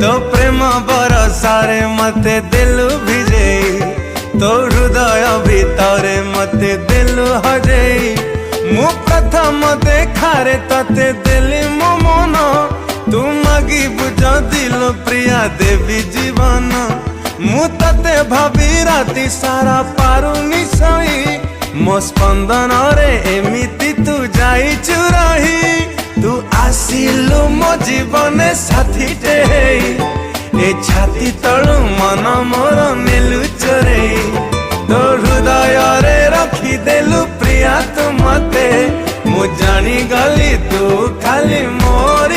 तो प्रेम बरसारे मते दिलु भिजेई तो हृदय भितरे मते दिलु हजेई मु प्रथम देखारे तते दिली मो मन तू मगी बुझ दिल प्रिया देवी जीवन मु तते भाभी राति सारा पारुनी सई मो स्पंदन रे एमिति तू जाई चुराही तू आसिलु मो जीवन साथी टे ए छाती तळु मन मोर नेलु चोरे तो हृदय रे रखी देलु प्रिया तू मते मु जानी गली तू खाली मोर